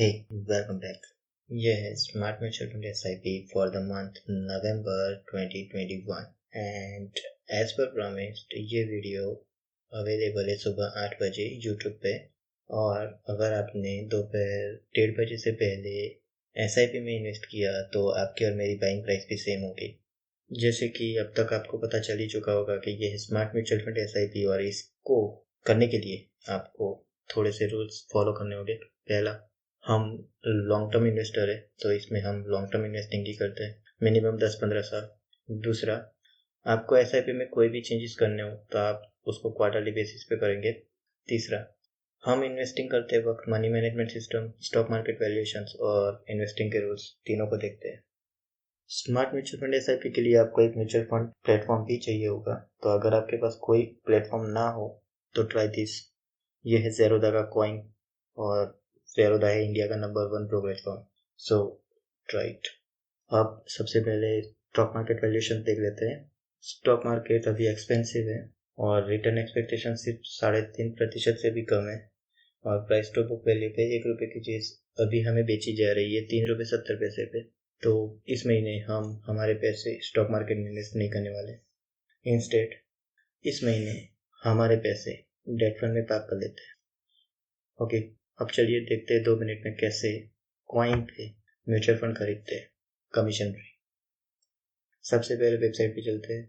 Hey, welcome back. ये है smart mutual fund SIP for the month November 2021 and as per promised ये video available है सुबह 8 बजे यूट्यूब पे। और अगर आपने दोपहर 1:30 बजे से पहले SIP में इन्वेस्ट किया तो आपकी और मेरी बाइंग प्राइस भी सेम होगी। जैसे कि अब तक आपको पता चल ही चुका होगा कि ये है स्मार्ट म्यूचुअल फंड SIP और इसको करने के लिए आपको थोड़े से रूल्स फॉलो करने होंगे। पहला, हम लॉन्ग टर्म इन्वेस्टर है तो इसमें हम लॉन्ग टर्म इन्वेस्टिंग ही करते हैं, मिनिमम 10-15 साल। दूसरा, आपको SIP में कोई भी चेंजेस करने हो तो आप उसको क्वार्टरली बेसिस पे करेंगे। तीसरा, हम इन्वेस्टिंग करते वक्त money management system, stock market valuations और इन्वेस्टिंग के रूल्स तीनों को देखते हैं। स्मार्ट म्यूचुअल फंड SIP के लिए आपको एक म्यूचुअल फंड प्लेटफॉर्म भी चाहिए होगा, तो अगर आपके पास कोई प्लेटफॉर्म ना हो तो ट्राई दिस। ये है Zerodha का कॉइन और Zerodha है इंडिया का number 1 pro platform, so try it. अब सबसे पहले स्टॉक मार्केट वैल्यूएशन देख लेते हैं। स्टॉक मार्केट अभी एक्सपेंसिव है और रिटर्न एक्सपेक्टेशन सिर्फ 3.5% से भी कम है और प्राइस टू बुक वैल्यू पे 1 रुपये की चीज़ अभी हमें बेची जा रही है 3.70 रुपये पे। तो इस महीने हम हमारे पैसे स्टॉक मार्केट में इन्वेस्ट नहीं करने वाले। इंस्टेड इस महीने हमारे पैसे डेट फंड में पार्क कर लेते हैं। ओके, अब चलिए देखते हैं 2 मिनट में कैसे कॉइन पे म्यूचुअल फंड खरीदते हैं कमीशन फ्री। सबसे पहले वेबसाइट पे चलते हैं।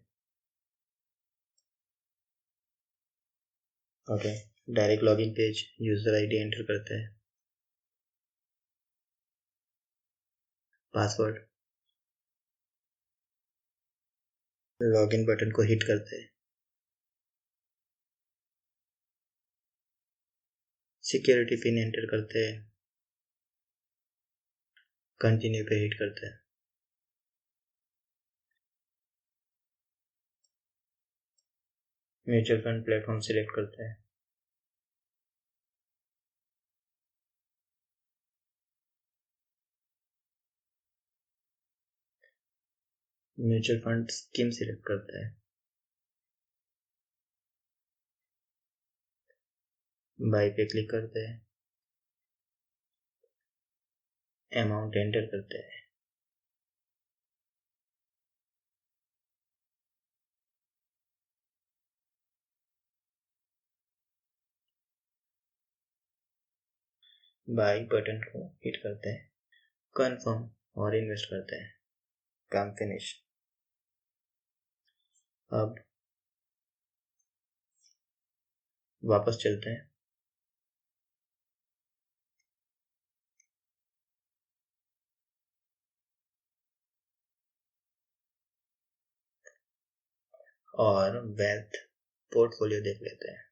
Okay, direct login page, user ID enter करते हैं, पासवर्ड, लॉगिन बटन को हिट करते हैं, सिक्योरिटी पिन एंटर करते हैं, कंटिन्यू पे हिट करते हैं। म्यूचुअल फंड प्लेटफॉर्म सिलेक्ट करते हैं, म्यूचुअल फंड स्कीम सिलेक्ट करते हैं, बाय पे क्लिक करते हैं, अमाउंट एंटर करते हैं, बाय बटन को हिट करते हैं, कंफर्म और इन्वेस्ट करते हैं। काम फिनिश। अब वापस चलते हैं और वेल्थ पोर्टफोलियो देख लेते हैं।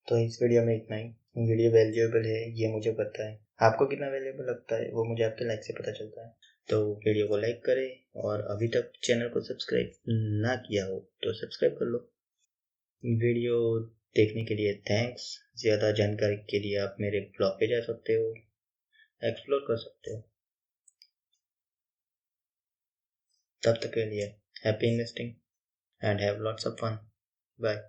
तो इस वीडियो में इतना ही। वीडियो वैल्यूएबल है ये मुझे पता है, आपको कितना वैल्यूएबल लगता है वो मुझे आपके लाइक से पता चलता है। तो वीडियो को लाइक करें और अभी तक चैनल को सब्सक्राइब ना किया हो तो सब्सक्राइब कर लो। वीडियो देखने के लिए थैंक्स। ज़्यादा जानकारी के लिए आप मेरे ब्लॉग पे जा सकते हो, एक्सप्लोर कर सकते हो। तब तक के लिए happy investing and have lots of fun. Bye.